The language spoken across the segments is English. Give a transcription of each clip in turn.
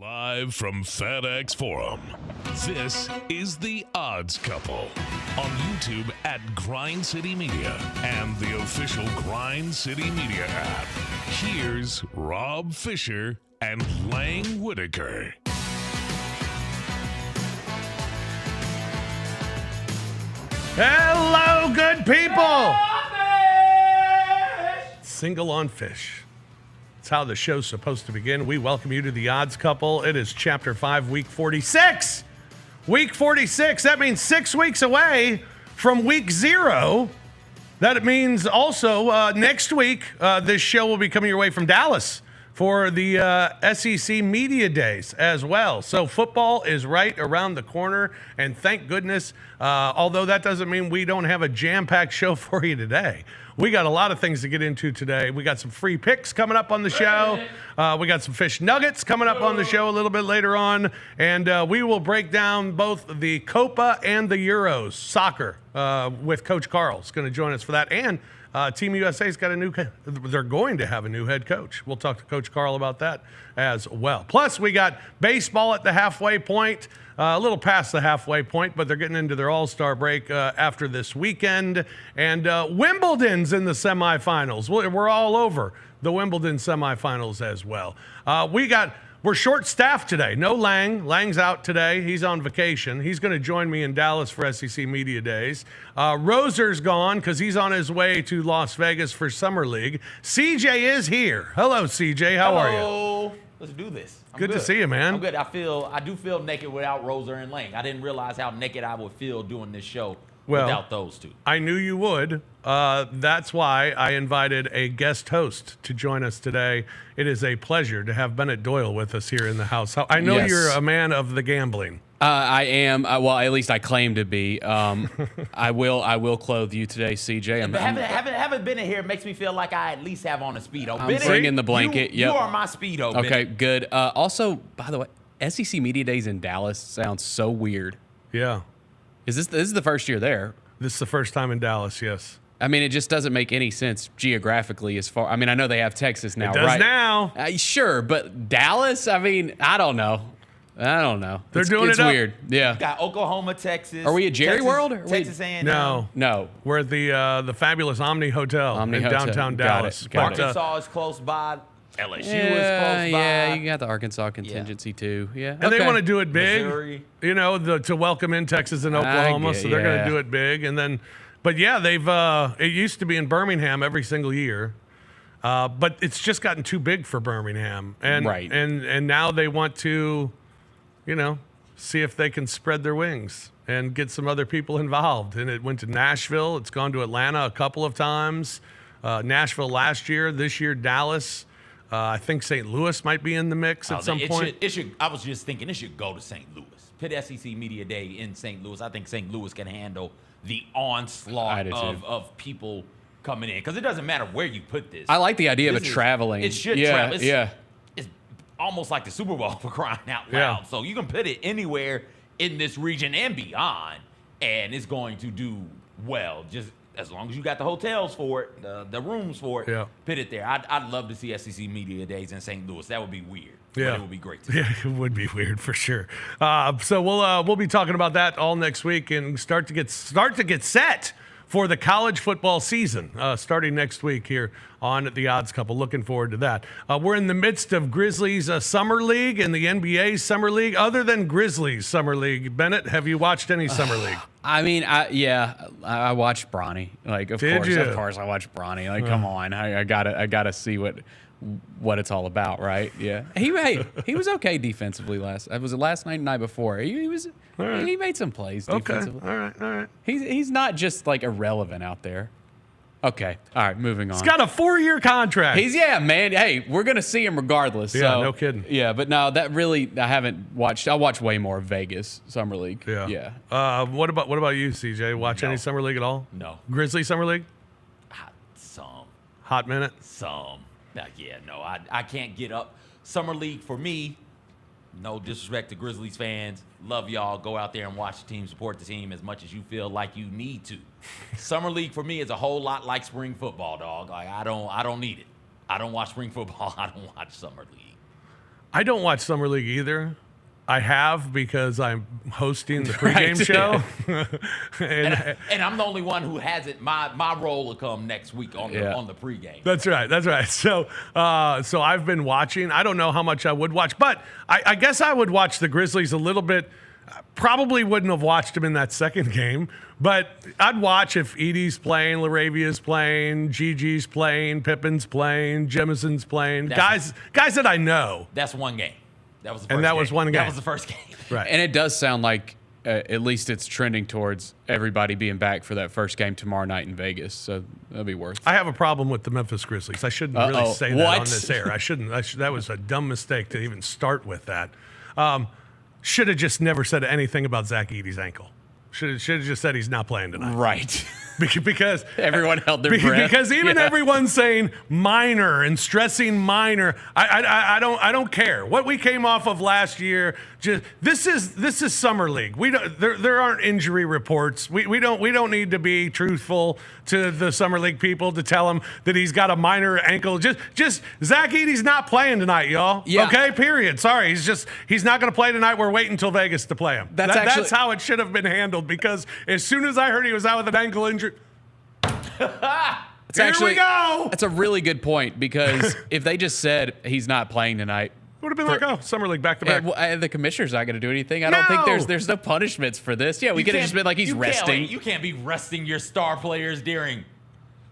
Live from FedEx Forum, this is The Odds Couple on YouTube at Grind City Media and the official Grind City Media app. Here's Rob Fisher and Lang Whitaker. Hello, good people. Single on fish. That's how the show's supposed to begin. We welcome you to The Odds Couple. It is Chapter 5, Week 46. Week 46. That means 6 weeks away from Week 0. That means also next week, this show will be coming your way from Dallas for the SEC Media Days as well. So football is right around the corner, and thank goodness, although that doesn't mean we don't have a jam-packed show for you today. We got a lot of things to get into today. We got some free picks coming up on the show. We got some fish nuggets coming up on the show a little bit later on. And we will break down both the Copa and the Euros soccer with Coach Carl. Is going to join us for that. And Team USA's got they're going to have a new head coach. We'll talk to Coach Carl about that as well. Plus, we got baseball at the halfway point. A little past the halfway point, but they're getting into their all-star break after this weekend. And Wimbledon's in the semifinals. We're all over the Wimbledon semifinals as well. We're short-staffed today. No Lang. Lang's out today. He's on vacation. He's going to join me in Dallas for SEC Media Days. Roser's gone because he's on his way to Las Vegas for Summer League. CJ is here. Hello, CJ. How are you? Let's do this. I'm good to see you, man. I'm good. I do feel naked without Roser and Lang. I didn't realize how naked I would feel doing this show without those two. I knew you would. That's why I invited a guest host to join us today. It is a pleasure to have Bennett Doyle with us here in the house. I know You're a man of the gambling. I am. Well, at least I claim to be. I will clothe you today, CJ. Having been in here makes me feel like I at least have on a Speedo. I'm bringing the blanket. You are my Speedo. Okay, Bennett. good. Also, by the way, SEC Media Days in Dallas sounds so weird. Yeah. This is the first year there? This is the first time in Dallas, yes. I mean, it just doesn't make any sense geographically as far. I mean, I know they have Texas now, it does right? now. Sure, but Dallas, I mean, I don't know. They're doing it's it up. weird. Yeah. Got Oklahoma, Texas. Are we at Jerry World? Texas A&M. No. We're at the fabulous Omni Hotel in downtown Dallas. Arkansas is close by. LSU is close by. Yeah, you got the Arkansas contingency too. Yeah. And they want to do it big. Missouri. To welcome in Texas and Oklahoma, so they're going to do it big. And then, but yeah, it used to be in Birmingham every single year. But it's just gotten too big for Birmingham. And right. And now they want to, see if they can spread their wings and get some other people involved. And it went to Nashville. It's gone to Atlanta a couple of times. Nashville last year. This year, Dallas. I think St. Louis might be in the mix at some point. I was just thinking it should go to St. Louis. Put SEC Media Day in St. Louis. I think St. Louis can handle the onslaught of people coming in. Because it doesn't matter where you put this. I like the idea of it traveling. It should travel. It's almost like the Super Bowl for crying out loud. Yeah. So you can put it anywhere in this region and beyond, and it's going to do well. Just as long as you got the hotels for it, the rooms for it, put it there. I'd love to see SEC Media Days in St. Louis. That would be weird. Yeah. But it would be great. Yeah, it would be weird for sure. So we'll be talking about that all next week and start to get set for the college football season starting next week here on The Odds Couple. Looking forward to that. We're in the midst of Grizzlies Summer League and the NBA Summer League. Other than Grizzlies Summer League, Bennett, have you watched any Summer League? I mean, I watched Bronny. Like, of course, I watched Bronny. Like, come on, I gotta see what it's all about, right? Yeah, he was okay defensively last night and night before. He made some plays defensively. Okay, all right. He's not just like irrelevant out there. Okay, all right, moving on. He's got a 4-year contract. Man. Hey, we're gonna see him regardless. Yeah, so, no kidding. Yeah, but no, that really I haven't watched. I'll watch way more Vegas Summer League. Yeah. What about you, CJ? Watch any Summer League at all? No. Grizzly Summer League? Some. Hot minute? Some. I can't get up. Summer League for me, no disrespect to Grizzlies fans. Love y'all. Go out there and watch the team, support the team as much as you feel like you need to. Summer League for me is a whole lot like spring football, dog. Like I don't need it. I don't watch spring football. I don't watch Summer League. I don't watch Summer League either. I have because I'm hosting the pregame show. and I'm the only one who has it. My role will come next week on the pregame. That's right. So I've been watching. I don't know how much I would watch, but I guess I would watch the Grizzlies a little bit. Probably wouldn't have watched them in that second game, but I'd watch if Edie's playing, Laravia's playing, Gigi's playing, Pippen's playing, Jemison's playing. Guys that I know. That's one game. That was the first and that game. was one game. That was the first game. Right. And it does sound like at least it's trending towards everybody being back for that first game tomorrow night in Vegas. So that'll be worth it. I have a problem with the Memphis Grizzlies. I shouldn't really say that on this air. I shouldn't. That was a dumb mistake to even start with that. Should have just never said anything about Zach Edey's ankle. Should have just said he's not playing tonight. Right. Because everyone held their breath. Because even everyone's saying minor and stressing minor. I don't care what we came off of last year. Just this is summer league. There aren't injury reports. We don't need to be truthful to the summer league people to tell him that he's got a minor ankle. Just Zach Edey's not playing tonight, y'all. Yeah. Okay. Period. Sorry. He's not going to play tonight. We're waiting until Vegas to play him. That's how it should have been handled. Because as soon as I heard he was out with an ankle injury. Here we go. That's a really good point because if they just said he's not playing tonight, it would have been summer league back to back. The commissioner's not going to do anything. I don't think there's no punishments for this. Yeah, we could have just been like he's resting. You can't be resting your star players during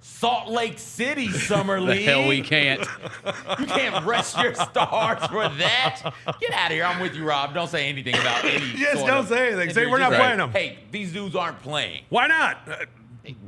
Salt Lake City Summer League. The hell we can't. You can't rest your stars for that. Get out of here. I'm with you, Rob. Don't say anything about any. Yes, don't say anything. Say we're not playing them. Hey, these dudes aren't playing. Why not?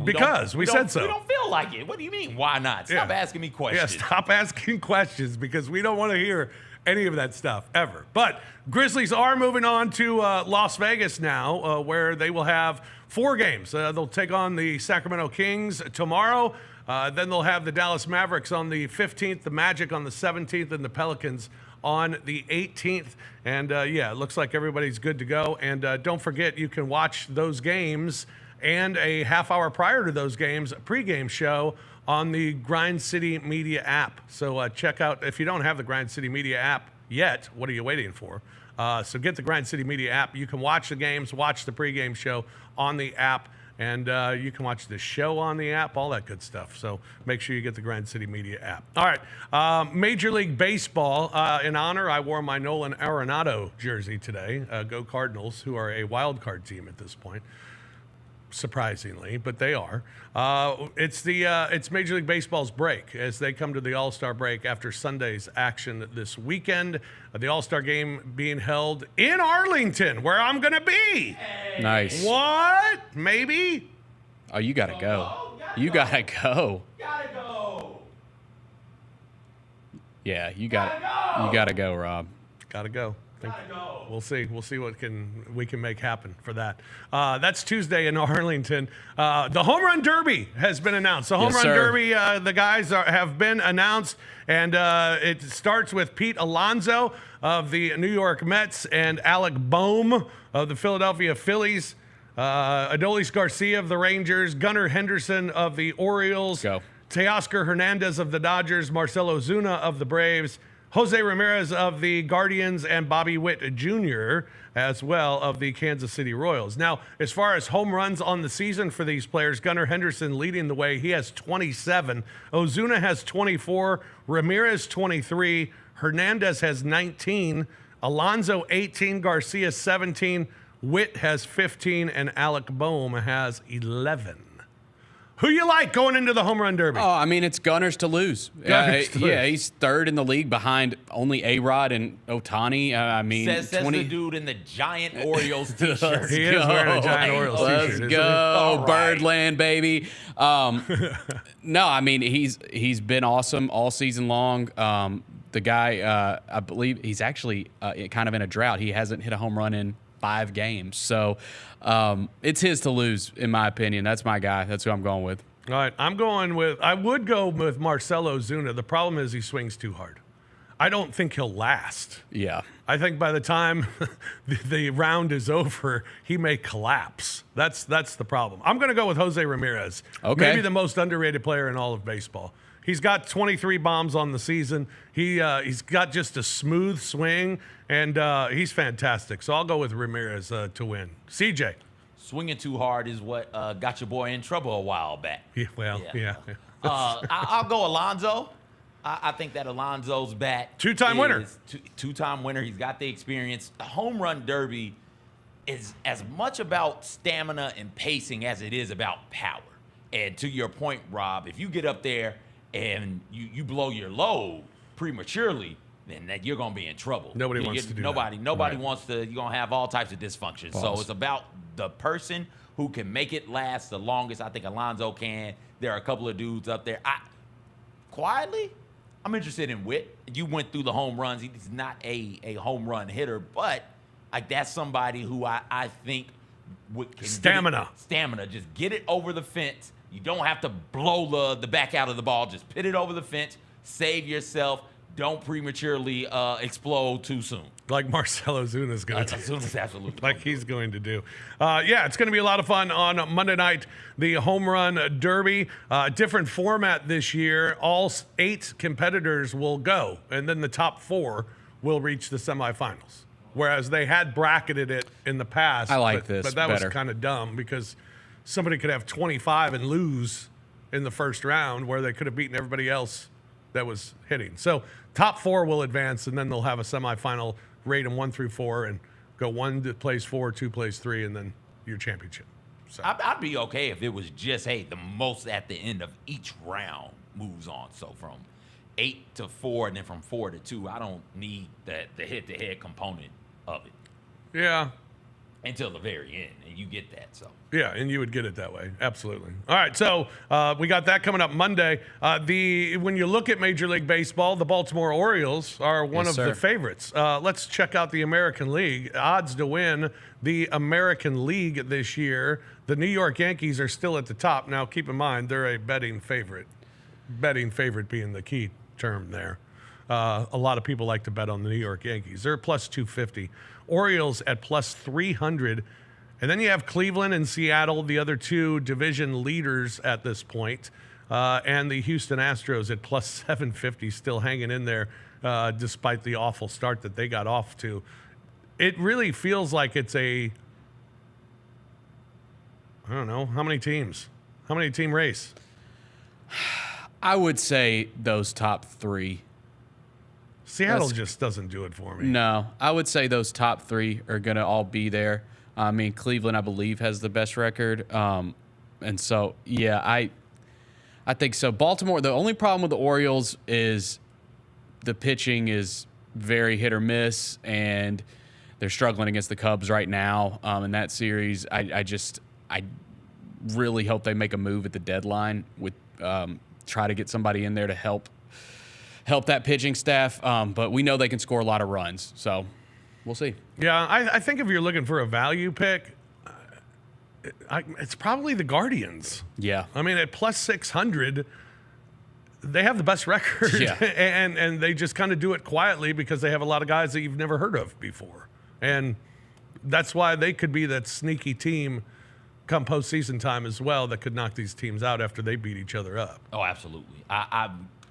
Because we said so. We don't feel like it. What do you mean, why not? Stop asking me questions. Yeah, stop asking questions because we don't want to hear any of that stuff ever. But Grizzlies are moving on to Las Vegas now, where they will have 4 games. They'll take on the Sacramento Kings tomorrow. Then they'll have the Dallas Mavericks on the 15th, the Magic on the 17th, and the Pelicans on the 18th. And, it looks like everybody's good to go. And don't forget, you can watch those games and a half hour prior to those games, a pregame show on the Grind City Media app. So check out, if you don't have the Grind City Media app yet, what are you waiting for? So get the Grind City Media app. You can watch the games, watch the pregame show on the app, and you can watch the show on the app, all that good stuff. So make sure you get the Grind City Media app. All right, Major League Baseball. In honor, I wore my Nolan Arenado jersey today. Go Cardinals, who are a wild card team at this point. Surprisingly, but they are. It's Major League Baseball's break as they come to the All-Star break after Sunday's action this weekend. The All-Star game being held in Arlington, where I'm going to be. Hey. Nice. What? Maybe? Oh, you got to go. You got to go. Gotta go. Yeah, you got to go, Rob. Got to go. Gotta go. We'll see. We'll see what we can make happen for that. That's Tuesday in Arlington. The Home Run Derby has been announced. The Home Run Derby, the guys have been announced, and it starts with Pete Alonso of the New York Mets and Alec Boehm of the Philadelphia Phillies, Adolis Garcia of the Rangers, Gunnar Henderson of the Orioles, Teoscar Hernandez of the Dodgers, Marcell Ozuna of the Braves, Jose Ramirez of the Guardians, and Bobby Witt Jr. as well of the Kansas City Royals. Now, as far as home runs on the season for these players, Gunnar Henderson leading the way. He has 27. Ozuna has 24. Ramirez 23. Hernandez has 19. Alonso 18. Garcia 17. Witt has 15. And Alec Boehm has 11. Who you like going into the Home Run Derby? Oh, I mean, it's Gunners to lose. Yeah, he's third in the league behind only A-Rod and Ohtani. I mean, says the dude in the giant Orioles t-shirt. He is wearing a giant Orioles t-shirt. Let's go, Birdland, baby. No, I mean, he's been awesome all season long. The guy, I believe he's actually kind of in a drought. He hasn't hit a home run in 5 games. So it's his to lose, in my opinion. That's my guy. That's who I'm going with. All right. I would go with Marcell Ozuna. The problem is he swings too hard. I don't think he'll last. Yeah. I think by the time the round is over, he may collapse. That's the problem. I'm going to go with Jose Ramirez. Okay. Maybe the most underrated player in all of baseball. He's got 23 bombs on the season. He's got just a smooth swing, and he's fantastic. So I'll go with Ramirez to win. CJ. Swinging too hard is what got your boy in trouble a while back. Yeah, well, yeah. I'll go Alonso. I think that Alonso's bat. Two-time winner. Two-time winner. He's got the experience. The home run derby is as much about stamina and pacing as it is about power. And to your point, Rob, if you get up there and you blow your load prematurely, then that you're going to be in trouble. Nobody wants to do that. Nobody Right. wants to. You're going to have all types of dysfunction. So it's about the person who can make it last the longest. I think Alonso can. There are a couple of dudes up there. Quietly, I'm interested in Witt. You went through the home runs. He's not a home run hitter, but like that's somebody who I think can Stamina. Stamina. Just get it over the fence. You don't have to blow the back out of the ball. Just put it over the fence. Save yourself. Don't prematurely explode too soon. Like Marcell Ozuna's going to do. Absolutely. Like he's going to do. Yeah, it's going to be a lot of fun on Monday night. The home run derby, different format this year. All 8 competitors will go, and then the top 4 will reach the semifinals. Whereas they had bracketed it in the past. I like this but that better. was kind of dumb because somebody could have 25 and lose in the first round where they could have beaten everybody else that was hitting. So top 4 will advance, and then they'll have a semifinal, rate them 1 through 4, and go 1 plays 4, 2 plays 3, and then your championship. So I'd be okay if it was just, hey, the most at the end of each round moves on. So from 8 to 4, and then from 4 to 2, I don't need the head-to-head component of it yeah. until the very end, and you get that. So Yeah, and you would get it that way. Absolutely. All right, so we got that coming up Monday. When you look at Major League Baseball, the Baltimore Orioles are one of the favorites. Let's check out the American League. Odds to win the American League this year. The New York Yankees are still at the top. Now, keep in mind, they're a betting favorite. Betting favorite being the key term there. A lot of people like to bet on the New York Yankees. They're plus 250. Orioles at plus 300. And then you have Cleveland and Seattle, the other 2 division leaders at this point, and the Houston Astros at plus 750, still hanging in there despite the awful start that they got off to. It really feels like it's I don't know, how many teams? How many team race? I would say those top 3. Seattle just doesn't do it for me. No, I would say those top 3 are going to all be there. I mean, Cleveland, I believe, has the best record. And so, yeah, I think so. Baltimore, the only problem with the Orioles is the pitching is very hit or miss, and they're struggling against the Cubs right now in that series. I really hope they make a move at the deadline with try to get somebody in there to help that pitching staff. But we know they can score a lot of runs, so we'll see. Yeah, I think if you're looking for a value pick, it's probably the Guardians. Yeah. I mean, at plus 600, they have the best record. Yeah. and they just kind of do it quietly because they have a lot of guys that you've never heard of before. And that's why they could be that sneaky team come postseason time as well that could knock these teams out after they beat each other up. Oh, absolutely.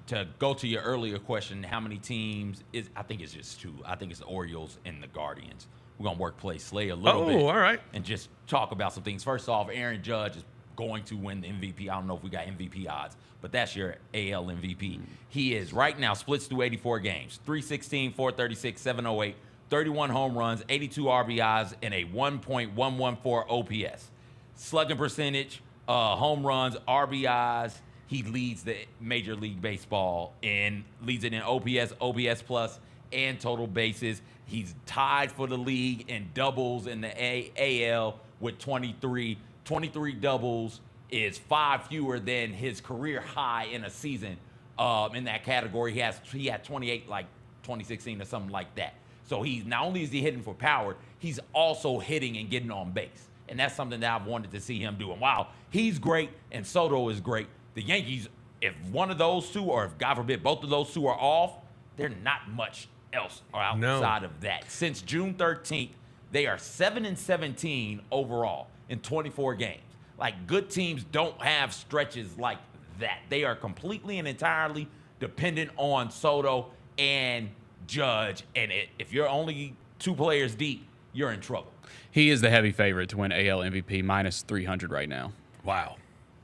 To go to your earlier question, how many teams I think it's just 2. I think it's the Orioles and the Guardians. We're going to work play Slay a little bit. Oh, all right. And just talk about some things. First off, Aaron Judge is going to win the MVP. I don't know if we got MVP odds, but that's your AL MVP. He is right now splits through 84 games, 316, 436, 708, 31 home runs, 82 RBIs, and a 1.114 OPS. Slugging percentage, home runs, RBIs. He leads the Major League Baseball and leads it in OPS plus, and total bases. He's tied for the league in doubles in the AL with 23. 23 doubles is 5 fewer than his career high in a season in that category. He had 28 like 2016 or something like that. So he's not only is he hitting for power, he's also hitting and getting on base. And that's something that I've wanted to see him do. And wow, he's great and Soto is great. The Yankees, if one of those 2, or if God forbid both of those 2 are off, they're not much else outside of that. Since June 13th, they are 7-17 overall in 24 games. Like, good teams don't have stretches like that. They are completely and entirely dependent on Soto and Judge. And if you're only 2 players deep, you're in trouble. He is the heavy favorite to win AL MVP, minus 300 right now. Wow.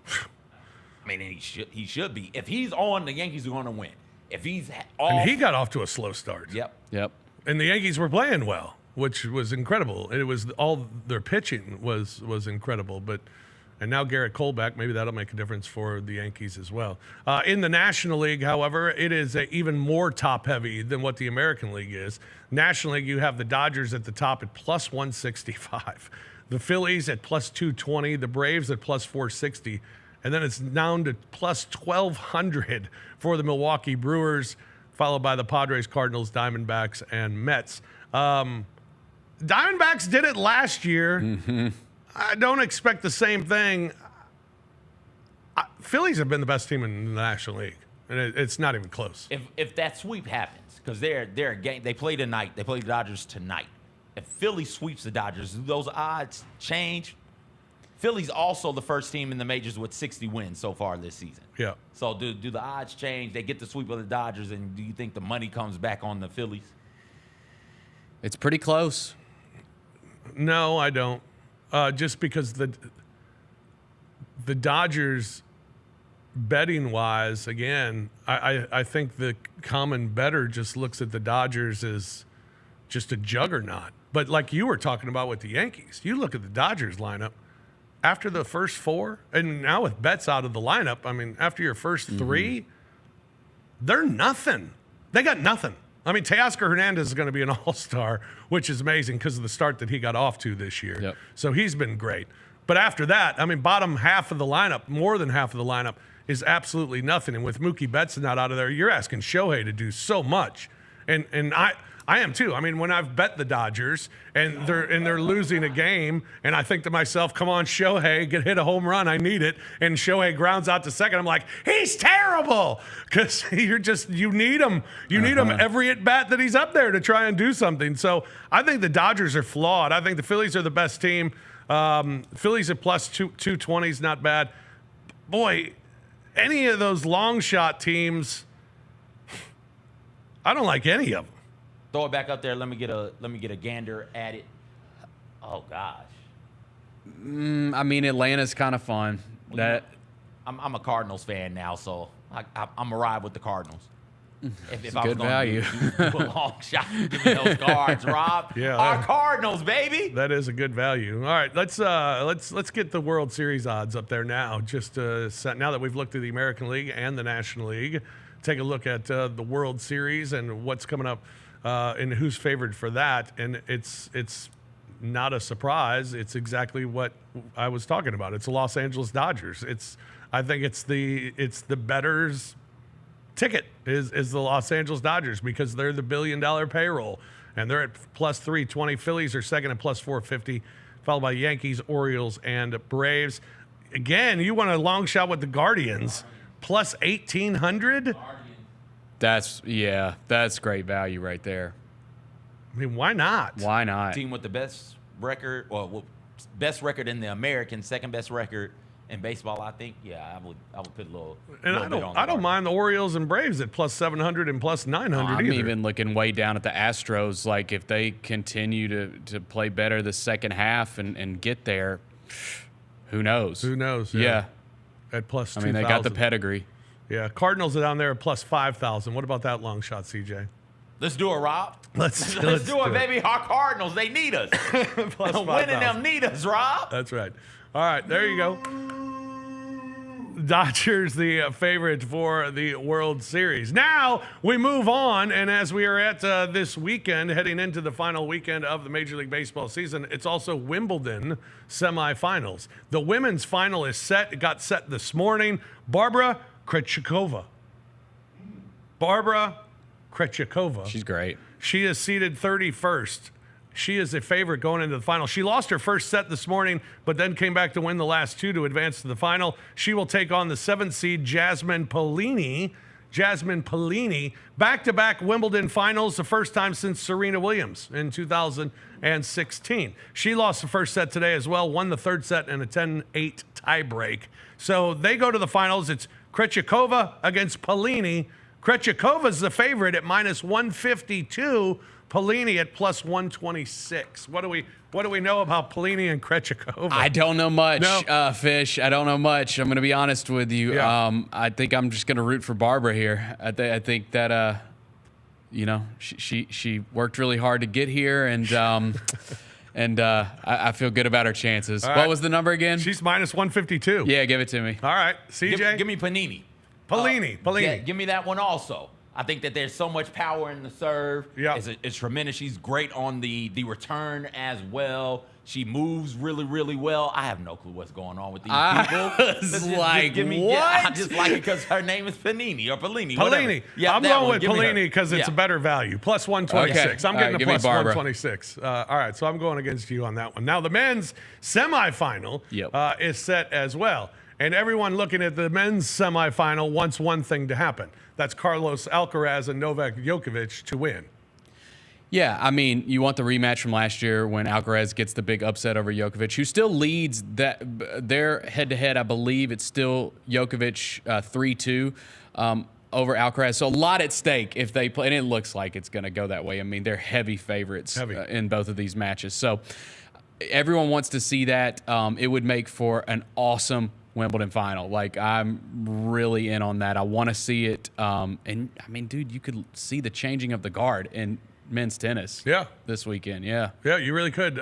I mean, he should be. If he's on, the Yankees are going to win. If he's off, and he got off to a slow start. Yep. And the Yankees were playing well, which was incredible. It was all their pitching was incredible. And now Garrett Cole back, maybe that'll make a difference for the Yankees as well. In the National League, however, it is even more top-heavy than what the American League is. National League, you have the Dodgers at the top at plus 165, the Phillies at plus 220, the Braves at plus 460, and then it's down to plus 1,200 for the Milwaukee Brewers, followed by the Padres, Cardinals, Diamondbacks, and Mets. Diamondbacks did it last year. Mm-hmm. I don't expect the same thing. Phillies have been the best team in the National League, and it's not even close. If that sweep happens, because they're a game, they play tonight. They play the Dodgers tonight. If Philly sweeps the Dodgers, do those odds change? Philly's also the first team in the majors with 60 wins so far this season. Yeah. So do the odds change? They get the sweep of the Dodgers, and do you think the money comes back on the Phillies? It's pretty close. No, I don't. Just because the Dodgers, betting wise, again, I think the common bettor just looks at the Dodgers as just a juggernaut. But like you were talking about with the Yankees, you look at the Dodgers lineup after the first 4, and now with Betts out of the lineup, I mean, after your first 3, they're nothing. They got nothing. I mean, Teoscar Hernandez is going to be an all-star, which is amazing because of the start that he got off to this year. Yep. So he's been great. But after that, I mean, bottom half of the lineup, more than half of the lineup, is absolutely nothing. And with Mookie Betts not out of there, you're asking Shohei to do so much. And I am too. I mean, when I've bet the Dodgers and they're losing a game, and I think to myself, come on, Shohei, hit a home run. I need it. And Shohei grounds out to second. I'm like, he's terrible. Because you need him. You need him every at bat that he's up there to try and do something. So I think the Dodgers are flawed. I think the Phillies are the best team. Phillies at plus 220 is not bad. Boy, any of those long shot teams, I don't like any of them. Throw it back up there. Let me get a gander at it. Oh gosh. I mean, Atlanta's kind of fun. I'm a Cardinals fan now, so I'm a ride with the Cardinals. If I was good value. do a long shot, give me those cards, Rob. Yeah, our Cardinals, baby. That is a good value. All right, let's get the World Series odds up there now. Just now that we've looked at the American League and the National League, take a look at the World Series and what's coming up and who's favored for that. And it's not a surprise. It's exactly what I was talking about. It's the Los Angeles Dodgers. I think it's the bettor's ticket is the Los Angeles Dodgers because they're the $1 billion payroll, and they're at plus 320. Phillies are second at plus 450, followed by Yankees, Orioles, and Braves. Again, you want a long shot with the Guardians, plus 1,800. That's great value right there. I mean, why not? Why not? Team with the best record, best record in the American, second best record in baseball, I think. Yeah, I would put a little. And I don't mind the Orioles and Braves at plus 700 and plus 900 I'm either. even looking way down at the Astros. Like if they continue to play better the second half and get there, who knows? Who knows? Yeah. At plus 2,000. I mean, they got the pedigree. Yeah, Cardinals are down there at plus 5,000. What about that long shot, CJ? Let's do it, Rob. Let's do it, baby. Our Cardinals, they need us. Plus Winning them need us, Rob. That's right. All right, there you go. Dodgers, the favorite for the World Series. Now we move on, and as we are at this weekend, heading into the final weekend of the Major League Baseball season, it's also Wimbledon semifinals. The women's final is set. It got set this morning. Barbara Krejcikova. She's great. She is seated 31st. She is a favorite going into the final. She lost her first set this morning, but then came back to win the last 2 to advance to the final. She will take on the 7th seed Jasmine Polini. Back-to-back Wimbledon finals, the first time since Serena Williams in 2016. She lost the first set today as well, won the third set in a 10-8 tiebreak. So they go to the finals. It's Krejcikova against Polini. Krejcikova's the favorite at -152. Polini at +126. What do we know about Polini and Krejcikova? I don't know much, Fish. I don't know much. I'm going to be honest with you. Yeah. I think I'm just going to root for Barbara here. I think that she worked really hard to get here, and I feel good about her chances. All What right. was the number again? She's -152. Yeah, give it to me. All right, CJ. Give me Panini. Polini. Yeah, give me that one also. I think that there's so much power in the serve. Yeah. It's tremendous. She's great on the return as well. She moves really, really well. I have no clue what's going on with these people. Give me, what? Yeah, I just like it because her name is Panini or Polini. Polini. Whatever. Yeah, I'm that going one. with Give me her. Polini because it's a better value. +126. Okay. I'm All getting right, the give me Barbara. +126. All right, so I'm going against you on that one. Now, the men's semifinal is set as well. And everyone looking at the men's semifinal wants one thing to happen. That's Carlos Alcaraz and Novak Djokovic to win. Yeah, I mean, you want the rematch from last year when Alcaraz gets the big upset over Djokovic, who still leads their head-to-head. I believe it's still Djokovic 3-2 over Alcaraz. So a lot at stake if they play, and it looks like it's going to go that way. I mean, they're heavy favorites in both of these matches. So everyone wants to see that. It would make for an awesome Wimbledon final. Like, I'm really in on that. I want to see it. And I mean, dude, you could see the changing of the guard in men's tennis this weekend. Yeah, you really could.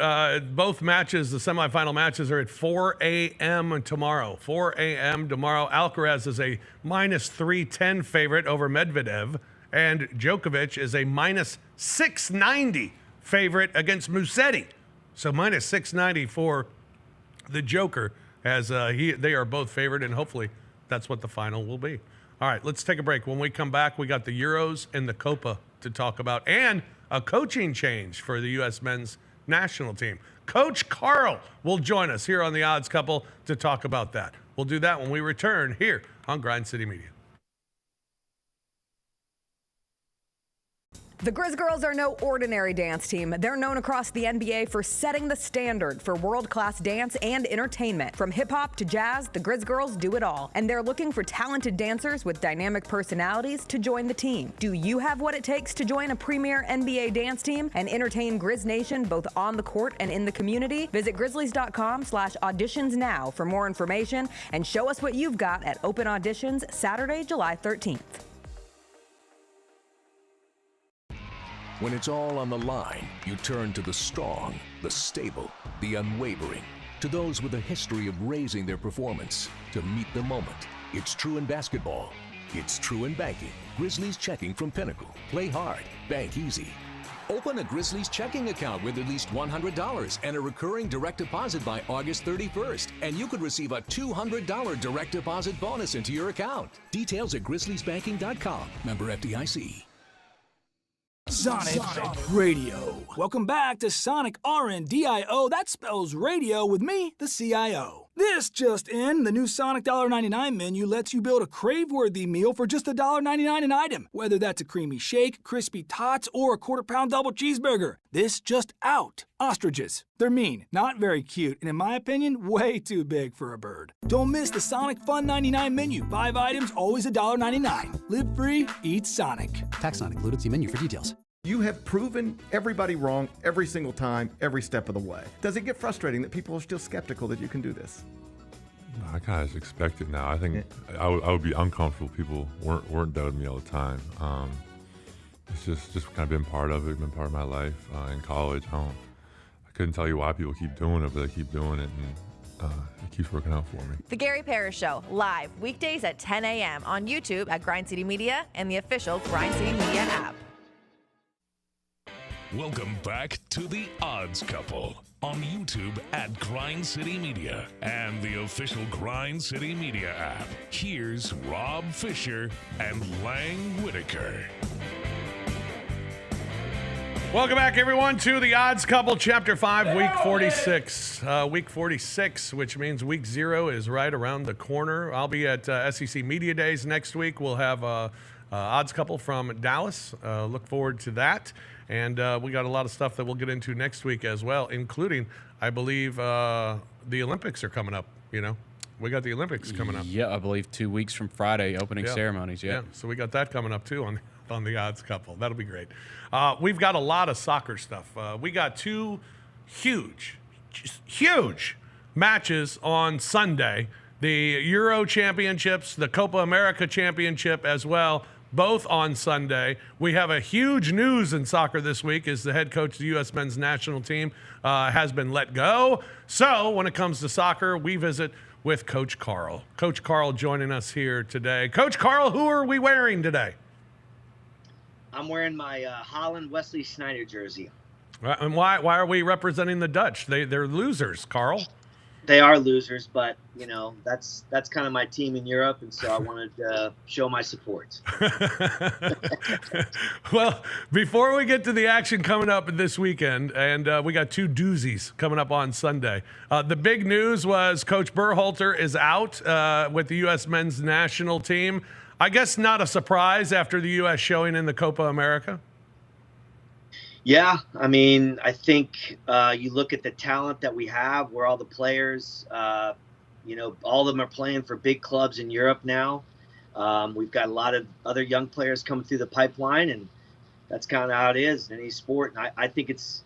Both matches, the semifinal matches, are at 4 a.m. tomorrow. 4 a.m. tomorrow. Alcaraz is a -310 favorite over Medvedev, and Djokovic is a -690 favorite against Musetti. So -690 for the Joker, as they are both favored, and hopefully that's what the final will be. All right, let's take a break. When we come back, we got the Euros and the Copa to talk about, and a coaching change for the U.S. men's national team. Coach Carl will join us here on The Odds Couple to talk about that. We'll do that when we return here on Grind City Media. The Grizz Girls are no ordinary dance team. They're known across the NBA for setting the standard for world-class dance and entertainment. From hip-hop to jazz, the Grizz Girls do it all. And they're looking for talented dancers with dynamic personalities to join the team. Do you have what it takes to join a premier NBA dance team and entertain Grizz Nation both on the court and in the community? Visit grizzlies.com/auditions now for more information and show us what you've got at open auditions Saturday, July 13th. When it's all on the line, you turn to the strong, the stable, the unwavering. To those with a history of raising their performance, to meet the moment. It's true in basketball. It's true in banking. Grizzlies Checking from Pinnacle. Play hard. Bank easy. Open a Grizzlies checking account with at least $100 and a recurring direct deposit by August 31st. And you could receive a $200 direct deposit bonus into your account. Details at grizzliesbanking.com. Member FDIC. Sonic Radio. Welcome back to Sonic RNDIO. That spells radio with me, the CIO. This just in, the new Sonic $1.99 menu lets you build a crave-worthy meal for just $1.99 an item. Whether that's a creamy shake, crispy tots, or a quarter-pound double cheeseburger. This just out. Ostriches. They're mean, not very cute, and in my opinion, way too big for a bird. Don't miss the Sonic Fun 99 menu. 5 items, always $1.99. Live free, eat Sonic. Tax not included. See menu for details. You have proven everybody wrong every single time, every step of the way. Does it get frustrating that people are still skeptical that you can do this? I kind of expect it now. I think I would be uncomfortable if people weren't doubting me all the time. It's just kind of been part of it, been part of my life. In college, I couldn't tell you why people keep doing it, but they keep doing it, and it keeps working out for me. The Gary Parrish Show, live weekdays at 10 a.m. on YouTube at Grind City Media and the official Grind City Media app. Welcome back to The Odds Couple on YouTube at Grind City Media and the official Grind City Media app. Here's Rob Fisher and Lang Whitaker. Welcome back, everyone, to The Odds Couple, Chapter 5, Week 46. Week 46, which means Week 0 is right around the corner. I'll be at SEC Media Days next week. We'll have Odds Couple from Dallas. Look forward to that. And we got a lot of stuff that we'll get into next week as well, including, I believe, the Olympics are coming up, you know. We got the Olympics coming up. Yeah, I believe 2 weeks from Friday, opening ceremonies. Yeah. So we got that coming up too on the Odds Couple. That'll be great. We've got a lot of soccer stuff. We got two huge matches on Sunday. The Euro Championships, the Copa America Championship as well, both on Sunday. We have a huge news in soccer this week as the head coach of the U.S. men's national team has been let go. So when it comes to soccer, we visit with Coach Carl. Coach Carl joining us here today. Coach Carl, who are we wearing today? I'm wearing my Holland Wesley Sneijder jersey. And why are we representing the Dutch? They're losers, Carl. They are losers, but that's kind of my team in Europe, and so I wanted to show my support. Well, before we get to the action coming up this weekend, and we got two doozies coming up on Sunday. The big news was Coach Berhalter is out with the U.S. men's national team. I guess not a surprise after the U.S. showing in the Copa America. Yeah, I mean, I think you look at the talent that we have, where all the players, all of them are playing for big clubs in Europe now. We've got a lot of other young players coming through the pipeline, and that's kind of how it is in any sport. And I think it's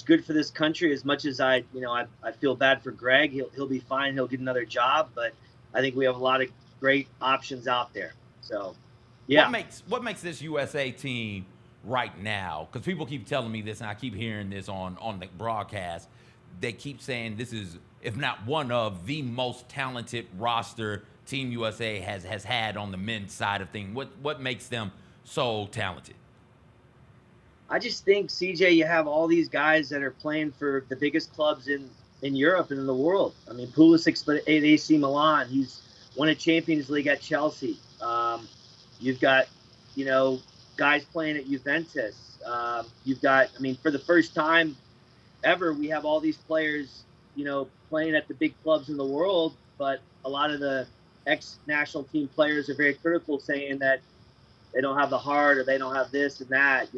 good for this country. As much as I feel bad for Greg, he'll be fine. He'll get another job, but I think we have a lot of great options out there. So, yeah. What makes this USA team right now, because people keep telling me this and I keep hearing this on the broadcast, they keep saying this is, if not one of the most talented roster Team USA has had on the men's side of things. What makes them so talented? I just think, CJ, you have all these guys that are playing for the biggest clubs in Europe and in the world. I mean, Pulisic at AC Milan, he's won a Champions League at Chelsea. You've got, guys playing at Juventus. You've got, for the first time ever, we have all these players, playing at the big clubs in the world, but a lot of the ex-national team players are very critical, saying that they don't have the heart or they don't have this and that,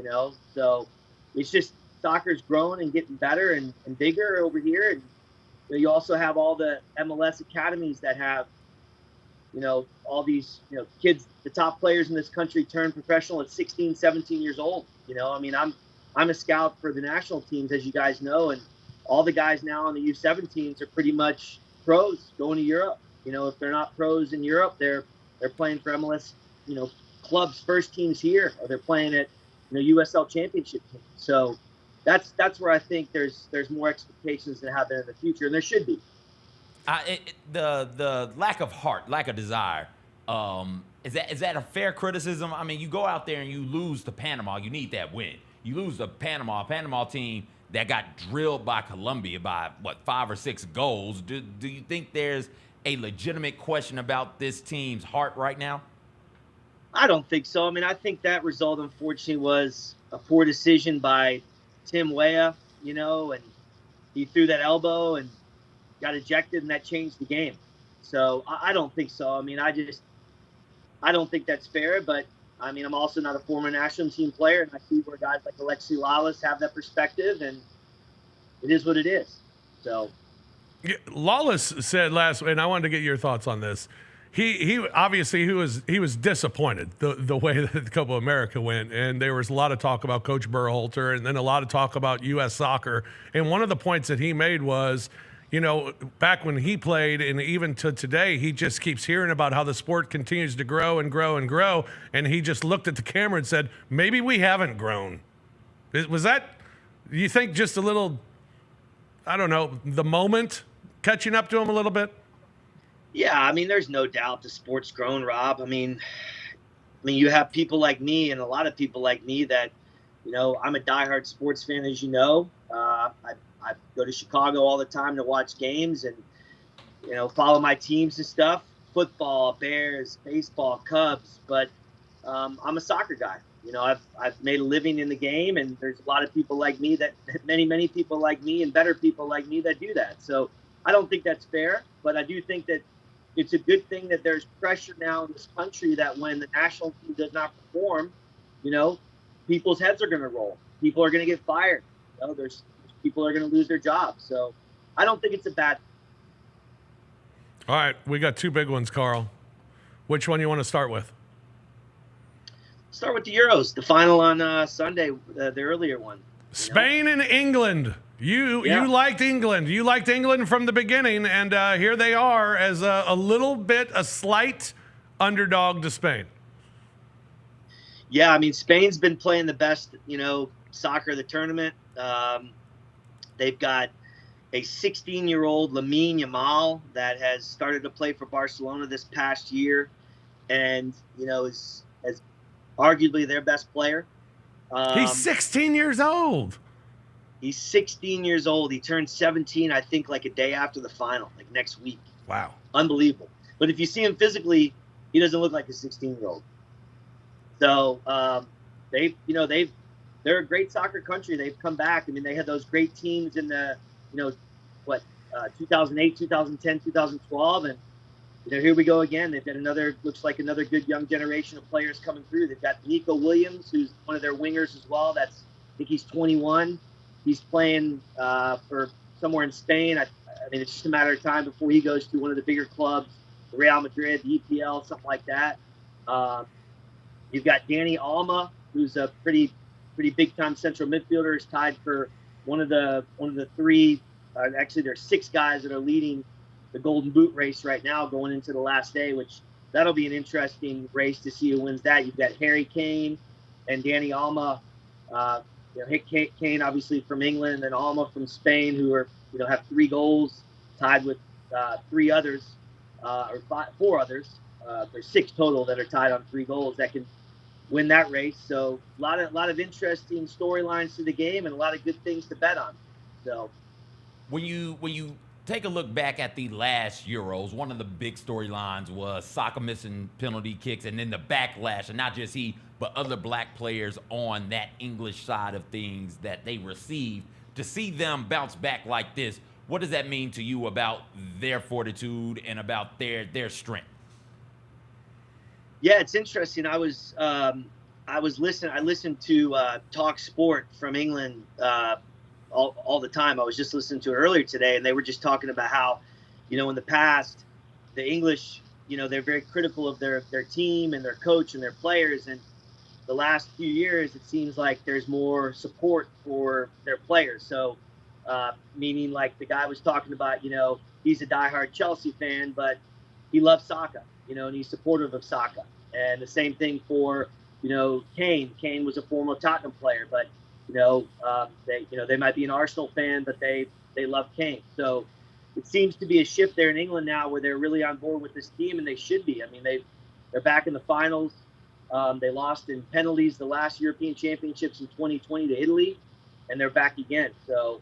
So it's just soccer's growing and getting better and bigger over here. And you also have all the MLS academies that have, all these, kids, the top players in this country turn professional at 16, 17 years old. I'm a scout for the national teams, as you guys know, and all the guys now on the U17s are pretty much pros going to Europe. If they're not pros in Europe, they're playing for MLS, clubs, first teams here, or they're playing at, USL championship teams. So that's where I think there's more expectations to happen in the future, and there should be. The lack of heart, lack of desire, is that a fair criticism? I mean, you go out there and you lose to Panama. You need that win. You lose to Panama team that got drilled by Colombia by 5 or 6 goals. Do you think there's a legitimate question about this team's heart right now? I don't think so. I think that result, unfortunately, was a poor decision by Tim Weah, and he threw that elbow and got ejected, and that changed the game. So I don't think so. I don't think that's fair, but I'm also not a former national team player, and I see where guys like Alexi Lalas have that perspective, and it is what it is. So, yeah, Lalas said last, and I wanted to get your thoughts on this. He obviously he was disappointed the way that the Copa America went, and there was a lot of talk about Coach Berhalter, and then a lot of talk about U.S. soccer. And one of the points that he made was, back when he played, and even to today, he just keeps hearing about how the sport continues to grow and grow and grow. And he just looked at the camera and said, maybe we haven't grown. Was that, you think, just a little, I don't know, the moment catching up to him a little bit? Yeah, there's no doubt the sport's grown, Rob. You have people like me and a lot of people like me that, I'm a diehard sports fan, as you know. I go to Chicago all the time to watch games and, follow my teams and stuff. Football, Bears, baseball, Cubs. But I'm a soccer guy. I've made a living in the game, and there's a lot of people like me many people like me and better people like me that do that. So I don't think that's fair, but I do think that it's a good thing that there's pressure now in this country that when the national team does not perform, people's heads are going to roll. People are going to get fired. There's people are going to lose their jobs. So I don't think it's a bad thing. All right, we got two big ones, Carl. Which one you want to start with? Start with the Euros, the final on Sunday, the earlier one. Spain and England. You liked England. You liked England from the beginning, and here they are as a slight underdog to Spain. Yeah, I mean, Spain's been playing the best, soccer of the tournament. They've got a 16-year-old Lamine Yamal that has started to play for Barcelona this past year, and is arguably their best player. He's 16 years old. He's 16 years old. He turned 17, I think, like a day after the final, like next week. Wow, unbelievable. But if you see him physically, he doesn't look like a 16-year-old. So they're a great soccer country. They've come back. I mean, they had those great teams in the 2008, 2010, 2012, and here we go again. They've got looks like another good young generation of players coming through. They've got Nico Williams, who's one of their wingers as well. I think he's 21. He's playing for somewhere in Spain. I mean, it's just a matter of time before he goes to one of the bigger clubs, Real Madrid, the EPL, something like that. You've got Danny Alma, who's a pretty big time central midfielder. Is tied for one of the three. Actually, there's 6 guys that are leading the Golden Boot race right now, going into the last day, which that'll be an interesting race to see who wins that. You've got Harry Kane and Danny Alma. Kane obviously from England, and Alma from Spain, who are have 3 goals, tied with 3 others or 4 others. There's 6 total that are tied on 3 goals that can win that race. So a lot of interesting storylines to the game and a lot of good things to bet on. So when you take a look back at the last Euros, one of the big storylines was Saka missing penalty kicks, and then the backlash, and not just he, but other black players on that English side of things that they received. To see them bounce back like this, what does that mean to you about their fortitude and about their strength? Yeah, it's interesting. I listened to Talk Sport from England all the time. I was just listening to it earlier today, and they were just talking about how, in the past, the English, they're very critical of their team and their coach and their players. And the last few years, it seems like there's more support for their players. So, meaning like the guy was talking about, he's a diehard Chelsea fan, but he loves Saka, and he's supportive of Saka. And the same thing for, Kane. Kane was a former Tottenham player, but they might be an Arsenal fan, but they love Kane. So it seems to be a shift there in England now where they're really on board with this team, and they should be. I mean, they're back in the finals. They lost in penalties the last European Championships in 2020 to Italy, and they're back again. So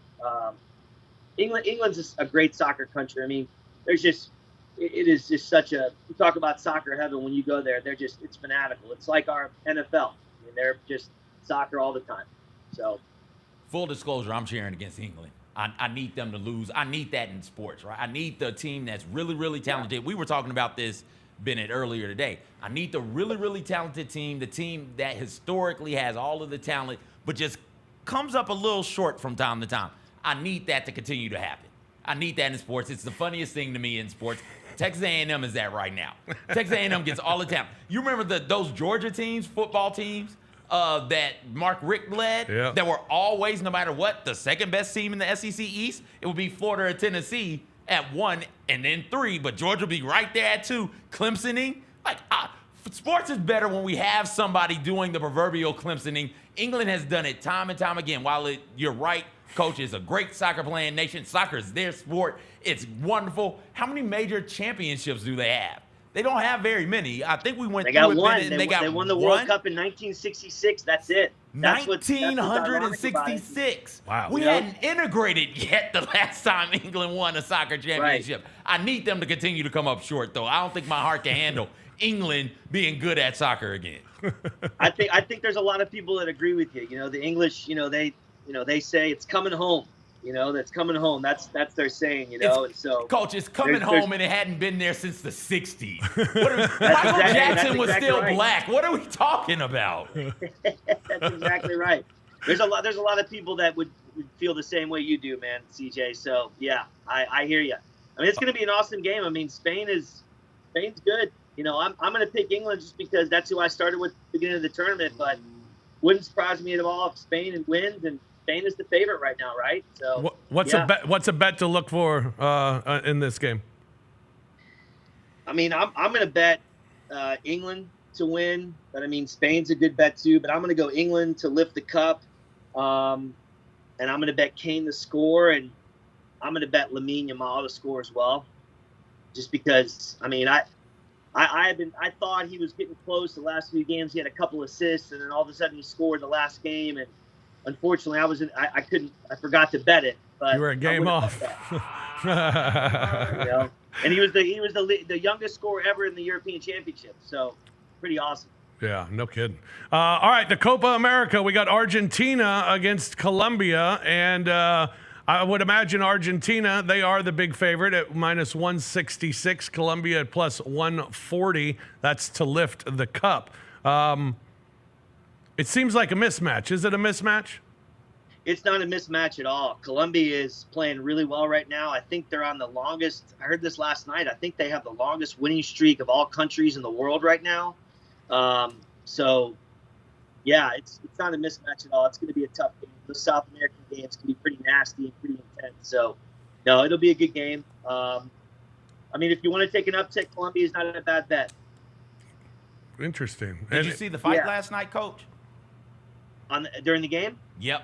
England's a great soccer country. I mean, it is just such a, you talk about soccer heaven when you go there. It's fanatical. It's like our NFL. I mean, they're just soccer all the time. So, full disclosure, I'm cheering against England. I need them to lose. I need that in sports, right? I need the team that's really, really talented. We were talking about this, Bennett, earlier today. I need the really, really talented team, the team that historically has all of the talent, but just comes up a little short from time to time. I need that to continue to happen. I need that in sports. It's the funniest thing to me in sports. Texas A&M is that right now. Texas A&M gets all the talent. You remember those Georgia teams, football teams, that Mark Richt led, that were always, no matter what, the second best team in the SEC East? It would be Florida or Tennessee at 1 and then 3, but Georgia would be right there at 2. Clemsoning. Sports is better when we have somebody doing the proverbial Clemsoning. England has done it time and time again. While you're right, Coach, is a great soccer playing nation. Soccer is their sport. It's wonderful. How many major championships do they have? They don't have very many. I think we went They through got it, one. Bennett, and They won the World Cup in 1966. That's it. That's what's ironic about it. 1966. Wow. We hadn't integrated yet the last time England won a soccer championship. Right. I need them to continue to come up short, though. I don't think my heart can handle England being good at soccer again. I think there's a lot of people that agree with you. The English, they say it's coming home. That's coming home. That's their saying, and so. Coach, it's coming home, and it hadn't been there since the 60s. Michael Jackson was still black. What are we talking about? That's exactly right. There's a lot of people that would feel the same way you do, man, CJ. So yeah, I hear you. I mean, it's going to be an awesome game. I mean, Spain's good. You know, I'm going to pick England just because that's who I started with at the beginning of the tournament. But wouldn't surprise me at all if Spain wins, and Spain is the favorite right now, right? So what's a bet to look for in this game? I mean, I'm going to bet England to win, but I mean, Spain's a good bet too. But I'm going to go England to lift the cup, and I'm going to bet Kane to score, and I'm going to bet Lamine Yamal to score as well, just because. I mean, I thought he was getting close the last few games. He had a couple assists, and then all of a sudden he scored the last game. And unfortunately, I forgot to bet it. But you were a game off. You know? And he was the youngest scorer ever in the European Championship. So pretty awesome. Yeah, no kidding. All right, the Copa America. We got Argentina against Colombia, and I would imagine Argentina, they are the big favorite at minus 166. Colombia at plus 140. That's to lift the cup. It seems like a mismatch. Is it a mismatch? It's not a mismatch at all. Colombia is playing really well right now. I think they're on the longest. I heard this last night. I think they have the longest winning streak of all countries in the world right now. So, yeah, it's not a mismatch at all. It's going to be a tough game. The South American games can be pretty nasty and pretty intense. So, no, it'll be a good game. I mean, if you want to take an uptick, Colombia is not a bad bet. Interesting. Did you see the fight last night, Coach? During the game? Yep.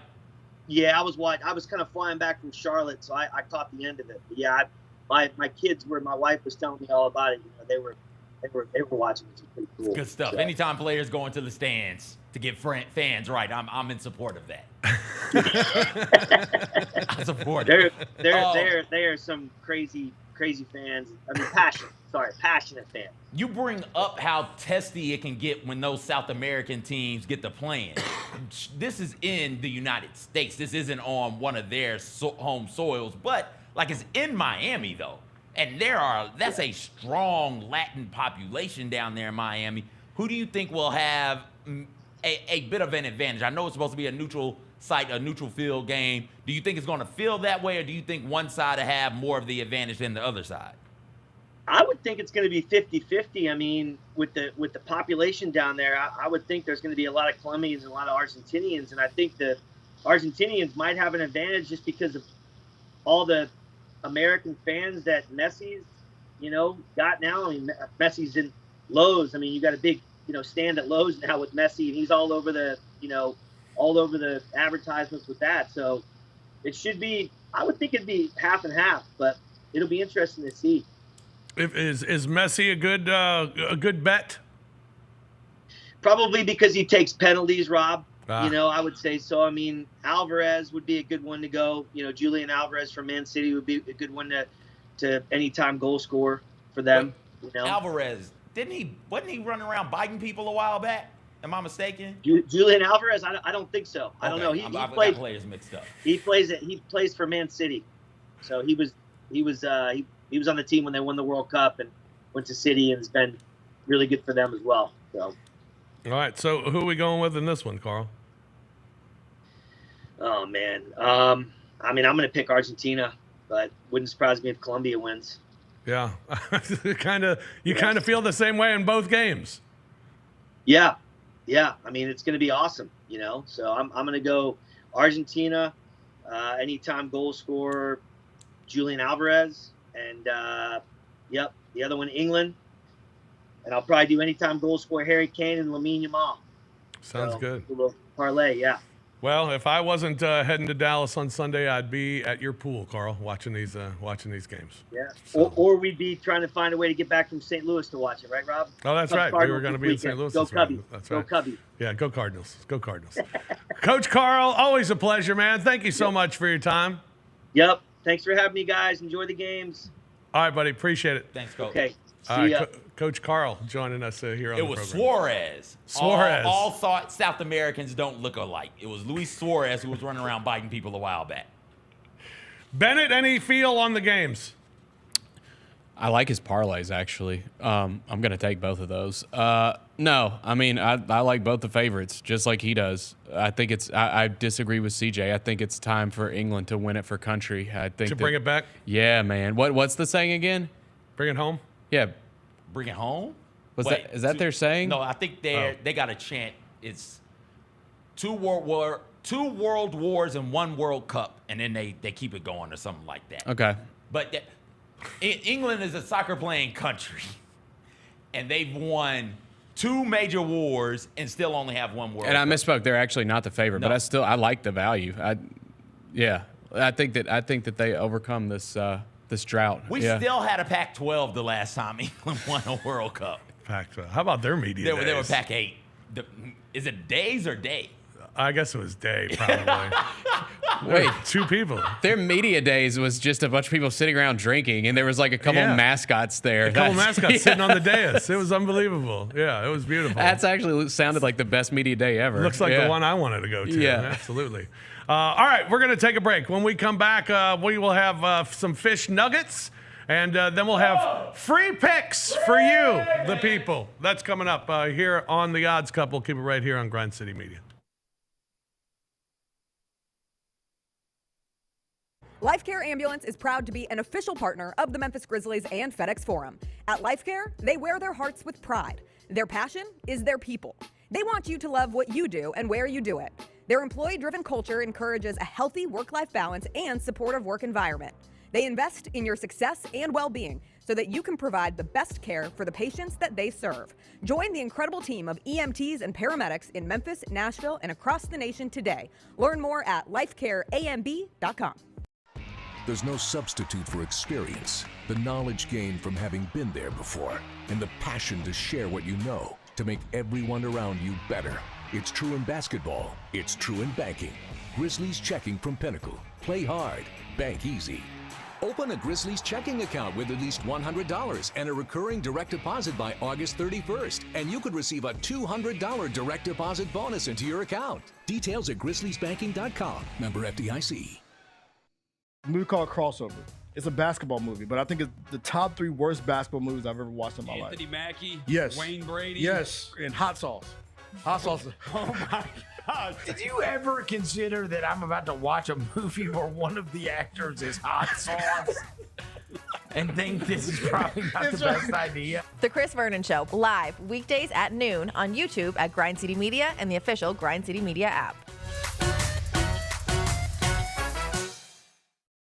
Yeah, I was kind of flying back from Charlotte, so I caught the end of it. But yeah, my kids were. My wife was telling me all about it. You know, they were watching, which is pretty cool. Good stuff. So. Anytime players go into the stands to get fans right, I'm in support of that. I support it. There are some crazy fans. I mean, passionate fans. You bring up how testy it can get when those South American teams get to playing. This is in the United States. This isn't on one of their home soils, but like it's in Miami though. And that's a strong Latin population down there in Miami. Who do you think will have a bit of an advantage? I know it's supposed to be a neutral site, a neutral field game. Do you think it's going to feel that way, or do you think one side will have more of the advantage than the other side? I would think it's going to be 50-50. I mean, with the population down there, I would think there's going to be a lot of Colombians and a lot of Argentinians, and I think the Argentinians might have an advantage just because of all the American fans that Messi's, got now. I mean, Messi's in Lowe's. I mean, you got a big, stand at Lowe's now with Messi, and he's all over the advertisements with that. So it should be. I would think it'd be half and half, but it'll be interesting to see. Is Messi a good bet? Probably because he takes penalties, Rob. I would say so. I mean, Alvarez would be a good one to go. Julian Alvarez from Man City would be a good one to anytime goal scorer for them. Alvarez, wasn't he running around biting people a while back? Am I mistaken? Julian Alvarez? I don't think so. I don't know. I've got players mixed up. He plays for Man City, so he was on the team when they won the World Cup and went to City, and has been really good for them as well. So. All right. So who are we going with in this one, Carl? Oh man. I mean, I'm going to pick Argentina, but wouldn't surprise me if Colombia wins. Yeah. You kind of feel the same way in both games. Yeah. Yeah. I mean, it's going to be awesome, So I'm going to go Argentina, anytime goal scorer, Julian Alvarez, and the other one, England. And I'll probably do anytime goal scorer, Harry Kane and Lamine Yamal. Sounds good. A little parlay, yeah. Well, if I wasn't heading to Dallas on Sunday, I'd be at your pool, Carl, watching these games. Yeah. So. Or we'd be trying to find a way to get back from St. Louis to watch it, right, Rob? Oh, that's right. We were going to be in St. Louis. Go Cubbies. That's right. Go Cubbies. Yeah, go Cardinals. Go Cardinals. Coach Carl, always a pleasure, man. Thank you so much for your time. Yep. Thanks for having me, guys. Enjoy the games. All right, buddy. Appreciate it. Thanks, Coach. Okay. See ya. Coach Carl joining us here on the program. It was Suarez. All thought South Americans don't look alike. It was Luis Suarez who was running around biting people a while back. Bennett, any feel on the games? I like his parlays, actually. I'm going to take both of those. No, I mean, I like both the favorites, just like he does. I think I disagree with CJ. I think it's time for England to win it for country. I think to bring it back? Yeah, man. What's the saying again? Bring it home? Yeah. Bring it home? Is that their saying? No, I think they got a chant. It's two world wars and one World Cup, and then they keep it going or something like that. Okay. But England is a soccer playing country, and they've won 2 major wars and still only have 1 World Cup. And I misspoke. They're actually not the favorite, No. but I like the value. I think that they overcome this drought. We still had a Pac-12 the last time England won a World Cup. Pac-12. How about their media days? They were Pac-8. Is it days or day? I guess it was day, probably. Wait, 2 people. Their media days was just a bunch of people sitting around drinking, and there was like a couple mascots there. A couple mascots sitting on the dais. It was unbelievable. Yeah, it was beautiful. That's actually sounded like the best media day ever. Looks like the one I wanted to go to. Yeah. Absolutely. All right, we're going to take a break. When we come back, we will have some fish nuggets, and then we'll have free picks for you, the people. That's coming up here on The Odds Couple. Keep it right here on Grind City Media. LifeCare Ambulance is proud to be an official partner of the Memphis Grizzlies and FedEx Forum. At LifeCare, they wear their hearts with pride. Their passion is their people. They want you to love what you do and where you do it. Their employee-driven culture encourages a healthy work-life balance and supportive work environment. They invest in your success and well-being so that you can provide the best care for the patients that they serve. Join the incredible team of EMTs and paramedics in Memphis, Nashville, and across the nation today. Learn more at lifecareamb.com. There's no substitute for experience, the knowledge gained from having been there before, and the passion to share what you know to make everyone around you better. It's true in basketball. It's true in banking. Grizzlies Checking from Pinnacle. Play hard. Bank easy. Open a Grizzlies checking account with at least $100 and a recurring direct deposit by August 31st, and you could receive a $200 direct deposit bonus into your account. Details at grizzliesbanking.com. Member FDIC. A movie called Crossover. It's a basketball movie, but I think it's the top 3 worst basketball movies I've ever watched in my life. Anthony Mackie. Yes. Wayne Brady. Yes. And hot sauce. Hot sauce. Oh my God. Did you ever consider that I'm about to watch a movie where one of the actors is hot sauce and think this is probably not the best idea? The Chris Vernon Show, live weekdays at noon on YouTube at Grind City Media and the official Grind City Media app.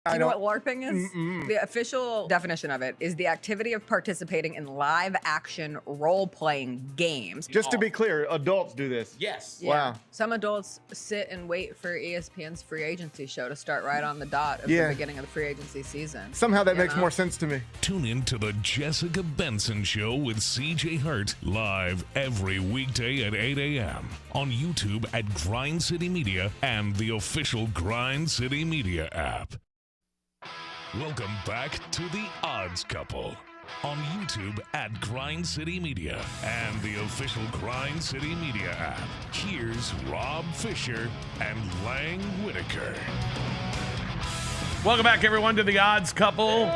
Do you know what LARPing is? The official definition of it is the activity of participating in live-action role-playing games. Just to be clear, adults do this. Yes. Yeah. Wow. Some adults sit and wait for ESPN's free agency show to start right on the dot of the beginning of the free agency season. Somehow that makes more sense to me. Tune in to the Jessica Benson Show with CJ Hurt live every weekday at 8 a.m. on YouTube at Grind City Media and the official Grind City Media app. Welcome back to The Odds Couple on YouTube at Grind City Media and the official Grind City Media app. Here's Rob Fisher and Lang Whitaker. Welcome back, everyone, to The Odds Couple.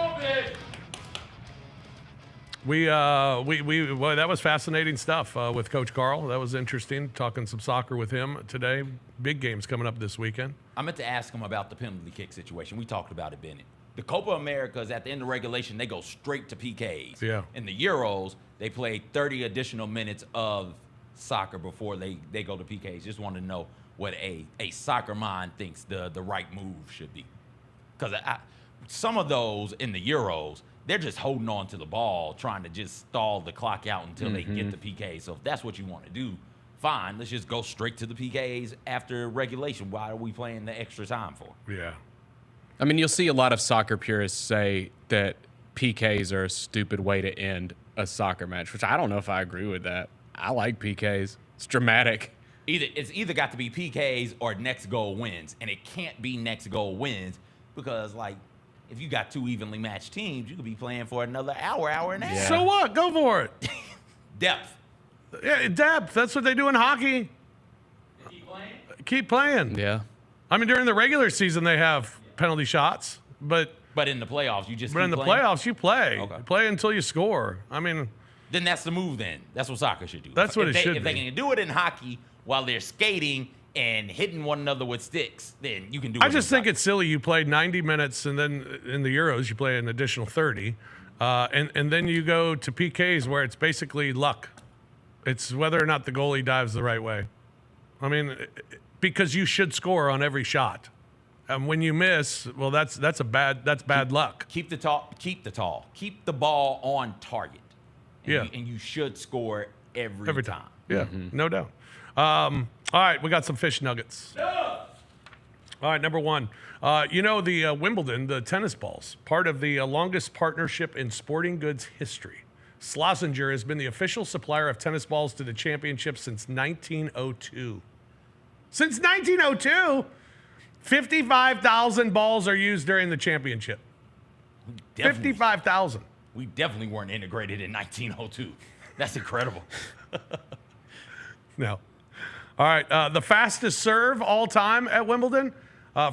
Well, that was fascinating stuff with Coach Carl. That was interesting, talking some soccer with him today. Big games coming up this weekend. I meant to ask him about the penalty kick situation. We talked about it, Bennett. The Copa Americas, at the end of regulation, they go straight to PKs. Yeah. In the Euros, they play 30 additional minutes of soccer before they go to PKs. Just want to know what a soccer mind thinks the right move should be. Because some of those in the Euros, they're just holding on to the ball, trying to just stall the clock out until they get the PK. So if that's what you want to do, fine. Let's just go straight to the PKs after regulation. Why are we playing the extra time for? Yeah. I mean, you'll see a lot of soccer purists say that PKs are a stupid way to end a soccer match, which I don't know if I agree with that. I like PKs. It's dramatic. It's either got to be PKs or next goal wins, and it can't be next goal wins because, like, if you got 2 evenly matched teams, you could be playing for another hour and a half. Yeah. So what? Go for it. Depth. Yeah, depth. That's what they do in hockey. Keep playing. Yeah. I mean, during the regular season, they have penalty shots, but But in the playoffs, you just. But keep in the playing? playoffs, you play. Okay. You play until you score. I mean, then that's the move. Then that's what soccer should do. That's what if it should If be. they can do it in hockey while they're skating and hitting one another with sticks, then you can do it. I just think it's silly. You play 90 minutes, and then in the Euros, you play an additional 30. And then you go to PKs where it's basically luck. It's whether or not the goalie dives the right way. I mean, because you should score on every shot. And when you miss, well, that's bad luck. Keep the ball on target. And you should score every time. Yeah, no doubt. All right, we got some fish nuggets. All right, number one. The Wimbledon, the tennis balls, part of the longest partnership in sporting goods history. Schlesinger has been the official supplier of tennis balls to the championship since 1902. Since 1902, 55,000 balls are used during the championship. 55,000. We definitely weren't integrated in 1902. That's incredible. No. All right. The fastest serve all time at Wimbledon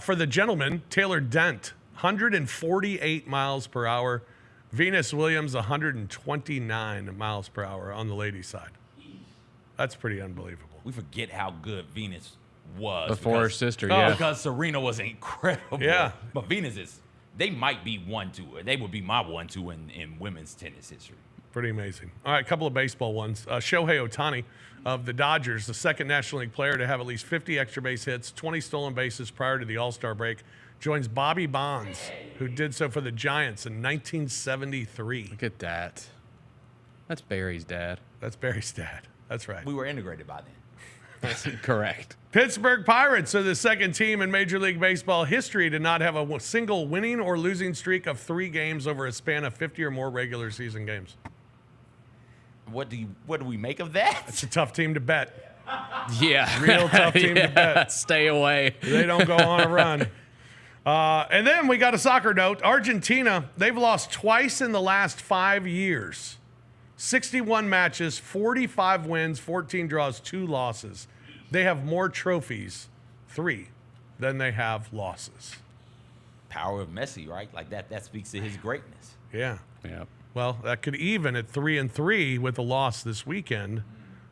for the gentleman, Taylor Dent, 148 miles per hour. Venus Williams, 129 miles per hour on the ladies' side. That's pretty unbelievable. We forget how good Venus was. Before her sister, yeah. Because Serena was incredible. Yeah. But Venus they might be 1-2. They would be my 1-2 in women's tennis history. Pretty amazing. All right, a couple of baseball ones. Shohei Ohtani of the Dodgers, the second National League player to have at least 50 extra base hits, 20 stolen bases prior to the All-Star break, joins Bobby Bonds, who did so for the Giants in 1973. Look at that. That's Barry's dad. That's Barry's dad. That's right. We were integrated by then. That's correct. Pittsburgh Pirates are the second team in Major League Baseball history to not have a single winning or losing streak of 3 games over a span of 50 or more regular season games. What do we make of that? It's a tough team to bet. Yeah. Real tough team to bet. Stay away. They don't go on a run. And then we got a soccer note. Argentina, they've lost twice in the last 5 years. 61 matches, 45 wins, 14 draws, 2 losses. They have more trophies, 3, than they have losses. Power of Messi, right? Like that speaks to his greatness. Yeah. Yeah. Well, that could even at 3-3 with a loss this weekend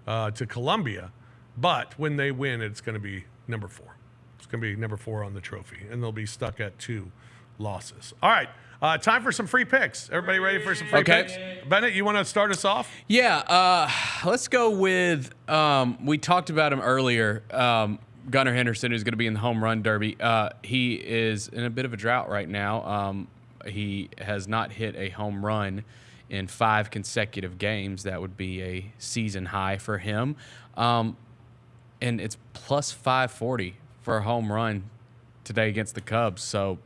to Colombia. But when they win, it's going to be number 4. It's going to be number 4 on the trophy, and they'll be stuck at 2 losses. All right. Time for some free picks. Everybody ready for some free picks? Bennett, you want to start us off? Yeah. Let's go with, we talked about him earlier, Gunnar Henderson, who's going to be in the home run derby. He is in a bit of a drought right now. He has not hit a home run in 5 consecutive games. That would be a season high for him. And it's plus 540 for a home run today against the Cubs. So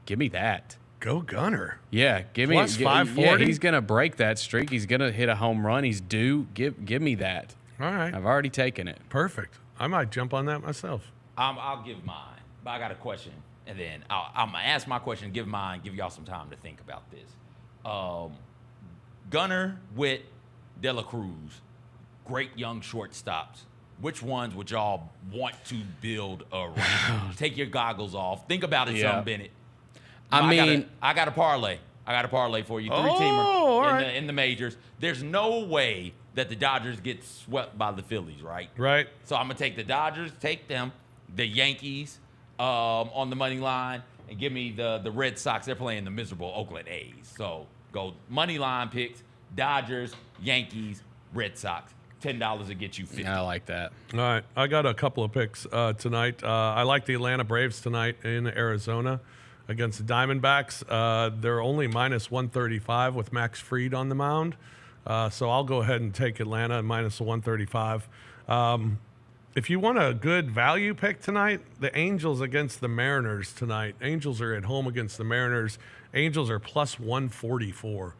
give me that. Go Gunnar. Yeah, give me plus 540. Yeah, he's gonna break that streak. He's gonna hit a home run. He's due. Give me that. All right. I've already taken it. Perfect. I might jump on that myself. I'll give mine, but I got a question, and then I'm gonna ask my question, give mine, give y'all some time to think about this. Gunnar, Witt, De La Cruz, great young shortstops. Which ones would y'all want to build around? Take your goggles off. Think about it, son Bennett. I got a parlay. I got a parlay for you. 3-teamer in the majors. There's no way that the Dodgers get swept by the Phillies, right? Right. So I'm gonna take the Dodgers, take them, the Yankees on the money line, and give me the Red Sox. They're playing the miserable Oakland A's. So go money line picks: Dodgers, Yankees, Red Sox. $10 to get you 50. I like that. All right. I got a couple of picks tonight. I like the Atlanta Braves tonight in Arizona against the Diamondbacks. They're only minus 135 with Max Fried on the mound. So I'll go ahead and take Atlanta minus 135. If you want a good value pick tonight, the Angels against the Mariners tonight. Angels are at home against the Mariners. Angels are plus 144.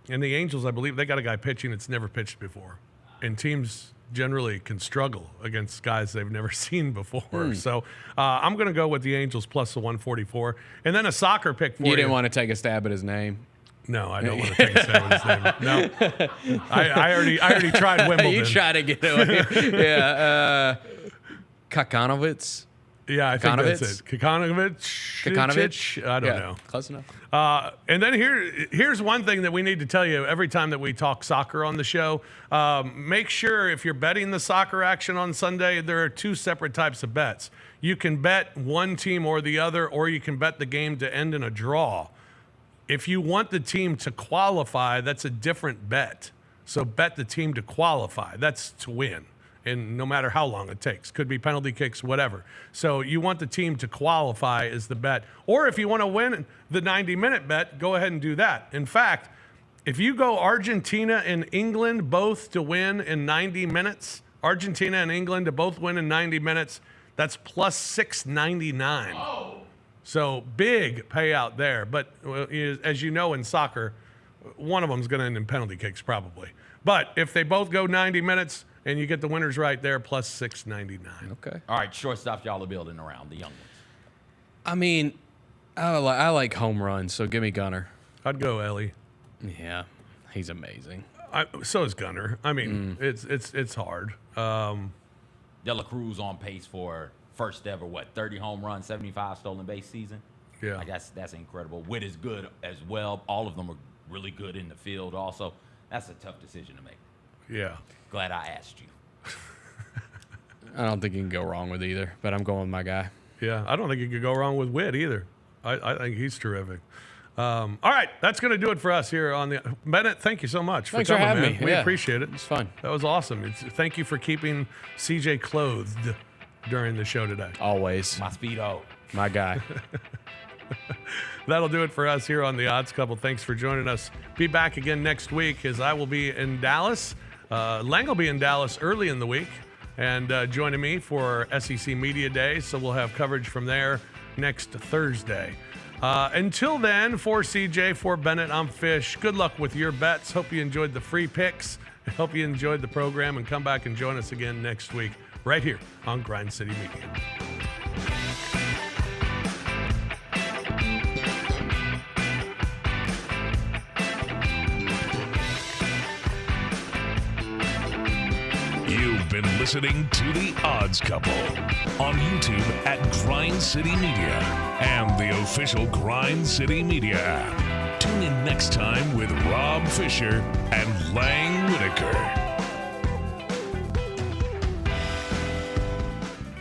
And the Angels, I believe, they got a guy pitching that's never pitched before. And teams generally can struggle against guys they've never seen before. So I'm going to go with the Angels plus the 144. And then a soccer pick for you. You didn't want to take a stab at his name? No, I don't want to take a stab at his name. No. I already tried Wimbledon. You tried to get away. Yeah. Kakanovitz. Yeah, I think that's it. Kikanovic? I don't know. Close enough. And then here's one thing that we need to tell you every time that we talk soccer on the show. Make sure if you're betting the soccer action on Sunday, there are 2 separate types of bets. You can bet one team or the other, or you can bet the game to end in a draw. If you want the team to qualify, that's a different bet. So bet the team to qualify. That's to win. And no matter how long it takes, could be penalty kicks, whatever. So you want the team to qualify is the bet. Or if you want to win the 90-minute bet, go ahead and do that. In fact, if you go Argentina and England both to win in 90 minutes, Argentina and England to both win in 90 minutes, that's plus 699. Oh. So big payout there. But as you know in soccer, one of them is going to end in penalty kicks probably. But if they both go 90 minutes, and you get the winners right there, plus 699. Okay. All right, shortstop y'all are building around, the young ones. I mean, I like home runs, so give me Gunnar. I'd go Ellie. Yeah, he's amazing. So is Gunnar. I mean, it's hard. De La Cruz on pace for first ever, 30 home runs, 75 stolen base season? Yeah. That's incredible. Witt is good as well. All of them are really good in the field also. That's a tough decision to make. Yeah. Glad I asked you. I don't think you can go wrong with either, but I'm going with my guy. Yeah, I don't think you could go wrong with Witt either. I think he's terrific. All right, that's going to do it for us here on the Bennett. Thank you so much Thanks for coming, having man. me. We Yeah. appreciate it. It's fun. That was awesome. Thank you for keeping CJ clothed during the show today. Always. My Speedo. My guy. That'll do it for us here on The Odds Couple. Thanks for joining us. Be back again next week as I will be in Dallas. Lang will be in Dallas early in the week and joining me for SEC Media Day. So we'll have coverage from there next Thursday. Until then, for CJ, for Bennett, I'm Fish. Good luck with your bets. Hope you enjoyed the free picks. Hope you enjoyed the program and come back and join us again next week right here on Grind City Media. You've been listening to The Odds Couple on YouTube at Grind City Media and the official Grind City Media app. Tune in next time with Rob Fisher and Lang Whitaker.